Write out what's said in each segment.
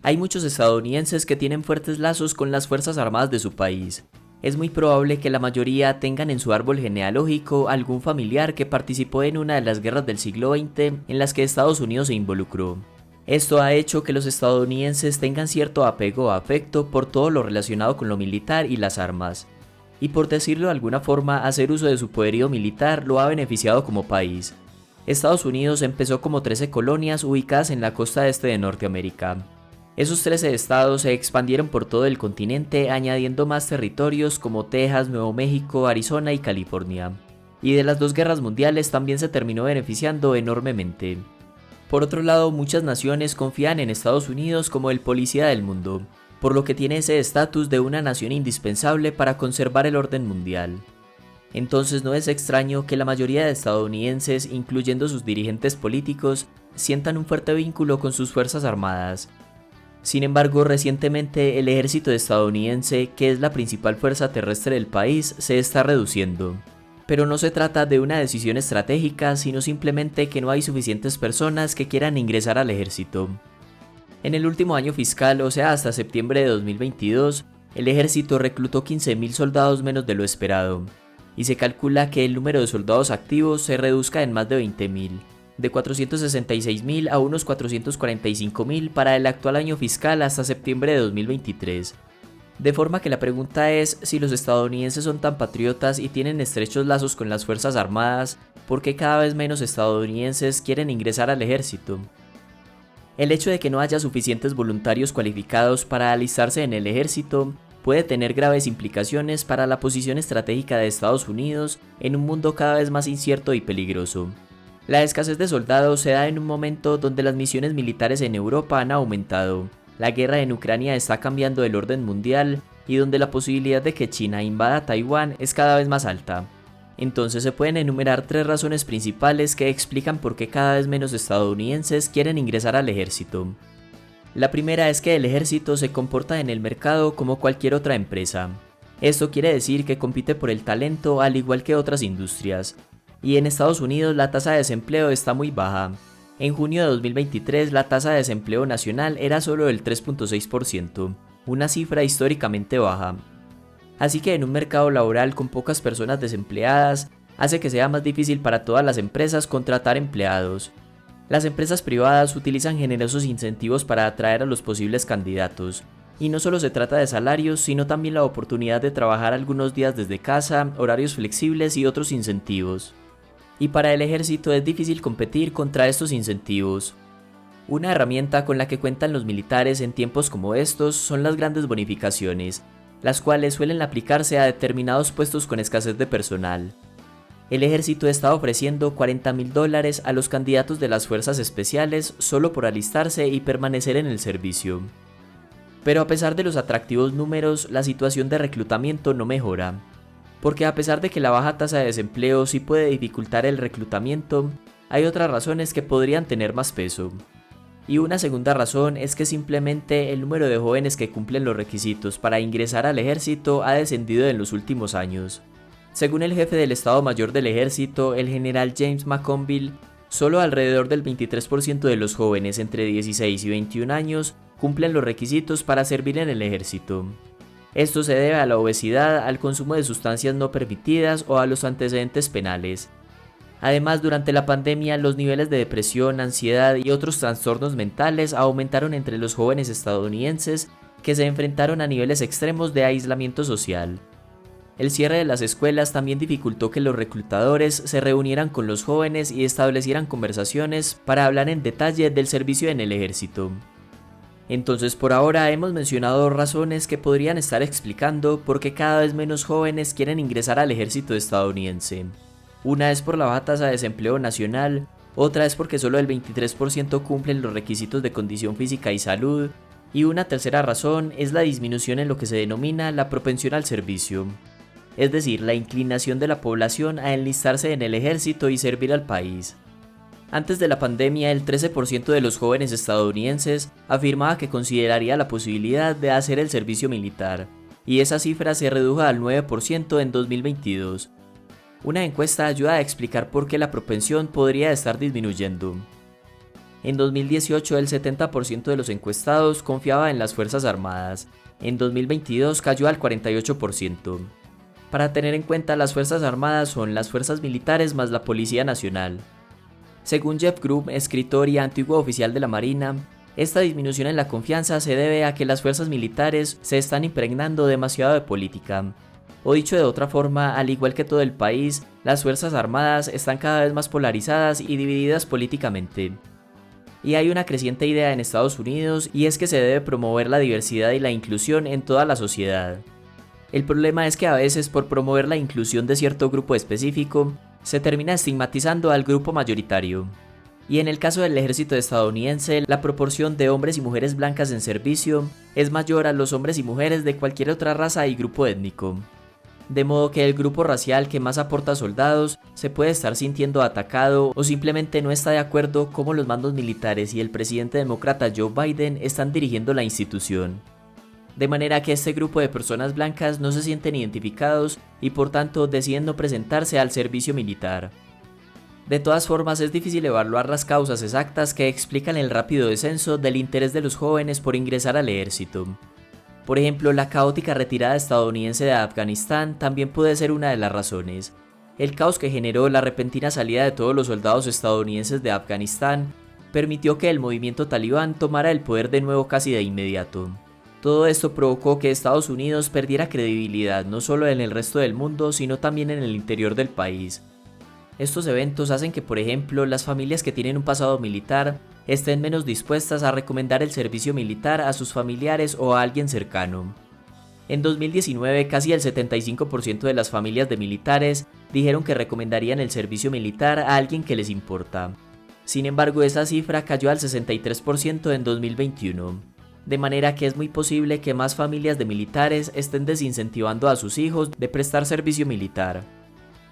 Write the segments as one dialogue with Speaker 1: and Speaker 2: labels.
Speaker 1: Hay muchos estadounidenses que tienen fuertes lazos con las Fuerzas Armadas de su país. Es muy probable que la mayoría tengan en su árbol genealógico algún familiar que participó en una de las guerras del siglo XX en las que Estados Unidos se involucró. Esto ha hecho que los estadounidenses tengan cierto apego o afecto por todo lo relacionado con lo militar y las armas. Y por decirlo de alguna forma, hacer uso de su poderío militar lo ha beneficiado como país. Estados Unidos empezó como 13 colonias ubicadas en la costa este de Norteamérica. Esos 13 estados se expandieron por todo el continente añadiendo más territorios como Texas, Nuevo México, Arizona y California. Y de las dos guerras mundiales también se terminó beneficiando enormemente. Por otro lado, muchas naciones confían en Estados Unidos como el policía del mundo, por lo que tiene ese estatus de una nación indispensable para conservar el orden mundial. Entonces no es extraño que la mayoría de estadounidenses, incluyendo sus dirigentes políticos, sientan un fuerte vínculo con sus fuerzas armadas. Sin embargo, recientemente el ejército estadounidense, que es la principal fuerza terrestre del país, se está reduciendo. Pero no se trata de una decisión estratégica, sino simplemente que no hay suficientes personas que quieran ingresar al ejército. En el último año fiscal, o sea hasta septiembre de 2022, el ejército reclutó 15.000 soldados menos de lo esperado, y se calcula que el número de soldados activos se reduzca en más de 20.000. De 466.000 a unos 445.000 para el actual año fiscal hasta septiembre de 2023. De forma que la pregunta es si los estadounidenses son tan patriotas y tienen estrechos lazos con las Fuerzas Armadas, ¿por qué cada vez menos estadounidenses quieren ingresar al ejército? El hecho de que no haya suficientes voluntarios cualificados para alistarse en el ejército puede tener graves implicaciones para la posición estratégica de Estados Unidos en un mundo cada vez más incierto y peligroso. La escasez de soldados se da en un momento donde las misiones militares en Europa han aumentado, la guerra en Ucrania está cambiando el orden mundial y donde la posibilidad de que China invada Taiwán es cada vez más alta. Entonces se pueden enumerar tres razones principales que explican por qué cada vez menos estadounidenses quieren ingresar al ejército. La primera es que el ejército se comporta en el mercado como cualquier otra empresa. Esto quiere decir que compite por el talento al igual que otras industrias. Y en Estados Unidos la tasa de desempleo está muy baja. En junio de 2023 la tasa de desempleo nacional era solo del 3.6%, una cifra históricamente baja. Así que en un mercado laboral con pocas personas desempleadas, hace que sea más difícil para todas las empresas contratar empleados. Las empresas privadas utilizan generosos incentivos para atraer a los posibles candidatos, y no solo se trata de salarios, sino también la oportunidad de trabajar algunos días desde casa, horarios flexibles y otros incentivos. Y para el ejército es difícil competir contra estos incentivos. Una herramienta con la que cuentan los militares en tiempos como estos son las grandes bonificaciones, las cuales suelen aplicarse a determinados puestos con escasez de personal. El ejército está ofreciendo $40.000 a los candidatos de las fuerzas especiales solo por alistarse y permanecer en el servicio. Pero a pesar de los atractivos números, la situación de reclutamiento no mejora. Porque a pesar de que la baja tasa de desempleo sí puede dificultar el reclutamiento, hay otras razones que podrían tener más peso. Y una segunda razón es que simplemente el número de jóvenes que cumplen los requisitos para ingresar al ejército ha descendido en los últimos años. Según el jefe del Estado Mayor del Ejército, el general James McConville, solo alrededor del 23% de los jóvenes entre 16 y 21 años cumplen los requisitos para servir en el ejército. Esto se debe a la obesidad, al consumo de sustancias no permitidas o a los antecedentes penales. Además, durante la pandemia, los niveles de depresión, ansiedad y otros trastornos mentales aumentaron entre los jóvenes estadounidenses que se enfrentaron a niveles extremos de aislamiento social. El cierre de las escuelas también dificultó que los reclutadores se reunieran con los jóvenes y establecieran conversaciones para hablar en detalle del servicio en el ejército. Entonces, por ahora hemos mencionado dos razones que podrían estar explicando por qué cada vez menos jóvenes quieren ingresar al ejército estadounidense. Una es por la baja tasa de desempleo nacional, otra es porque solo el 23% cumplen los requisitos de condición física y salud, y una tercera razón es la disminución en lo que se denomina la propensión al servicio, es decir, la inclinación de la población a enlistarse en el ejército y servir al país. Antes de la pandemia, el 13% de los jóvenes estadounidenses afirmaba que consideraría la posibilidad de hacer el servicio militar, y esa cifra se redujo al 9% en 2022. Una encuesta ayuda a explicar por qué la propensión podría estar disminuyendo. En 2018 el 70% de los encuestados confiaba en las Fuerzas Armadas, en 2022 cayó al 48%. Para tener en cuenta, las Fuerzas Armadas son las fuerzas militares más la Policía Nacional. Según Jeff Grubb, escritor y antiguo oficial de la Marina, esta disminución en la confianza se debe a que las fuerzas militares se están impregnando demasiado de política. O dicho de otra forma, al igual que todo el país, las Fuerzas Armadas están cada vez más polarizadas y divididas políticamente. Y hay una creciente idea en Estados Unidos, y es que se debe promover la diversidad y la inclusión en toda la sociedad. El problema es que a veces, por promover la inclusión de cierto grupo específico, se termina estigmatizando al grupo mayoritario. Y en el caso del ejército estadounidense, la proporción de hombres y mujeres blancas en servicio es mayor a los hombres y mujeres de cualquier otra raza y grupo étnico. De modo que el grupo racial que más aporta soldados se puede estar sintiendo atacado o simplemente no está de acuerdo cómo los mandos militares y el presidente demócrata Joe Biden están dirigiendo la institución. De manera que este grupo de personas blancas no se sienten identificados y por tanto deciden no presentarse al servicio militar. De todas formas, es difícil evaluar las causas exactas que explican el rápido descenso del interés de los jóvenes por ingresar al ejército. Por ejemplo, la caótica retirada estadounidense de Afganistán también puede ser una de las razones. El caos que generó la repentina salida de todos los soldados estadounidenses de Afganistán permitió que el movimiento talibán tomara el poder de nuevo casi de inmediato. Todo esto provocó que Estados Unidos perdiera credibilidad no solo en el resto del mundo, sino también en el interior del país. Estos eventos hacen que, por ejemplo, las familias que tienen un pasado militar estén menos dispuestas a recomendar el servicio militar a sus familiares o a alguien cercano. En 2019, casi el 75% de las familias de militares dijeron que recomendarían el servicio militar a alguien que les importa. Sin embargo, esa cifra cayó al 63% en 2021. De manera que es muy posible que más familias de militares estén desincentivando a sus hijos de prestar servicio militar.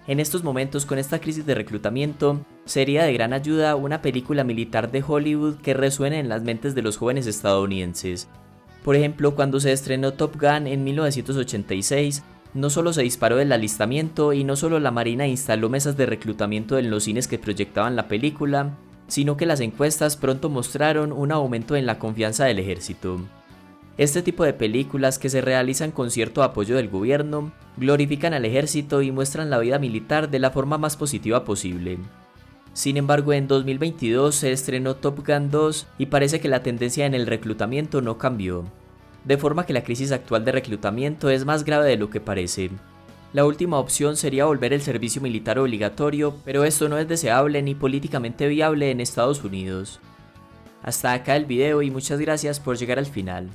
Speaker 1: En estos momentos, con esta crisis de reclutamiento, sería de gran ayuda una película militar de Hollywood que resuene en las mentes de los jóvenes estadounidenses. Por ejemplo, cuando se estrenó Top Gun en 1986, no solo se disparó el alistamiento y no solo la Marina instaló mesas de reclutamiento en los cines que proyectaban la película, sino que las encuestas pronto mostraron un aumento en la confianza del ejército. Este tipo de películas, que se realizan con cierto apoyo del gobierno, glorifican al ejército y muestran la vida militar de la forma más positiva posible. Sin embargo, en 2022 se estrenó Top Gun 2 y parece que la tendencia en el reclutamiento no cambió. De forma que la crisis actual de reclutamiento es más grave de lo que parece. La última opción sería volver el servicio militar obligatorio, pero esto no es deseable ni políticamente viable en Estados Unidos. Hasta acá el video y muchas gracias por llegar al final.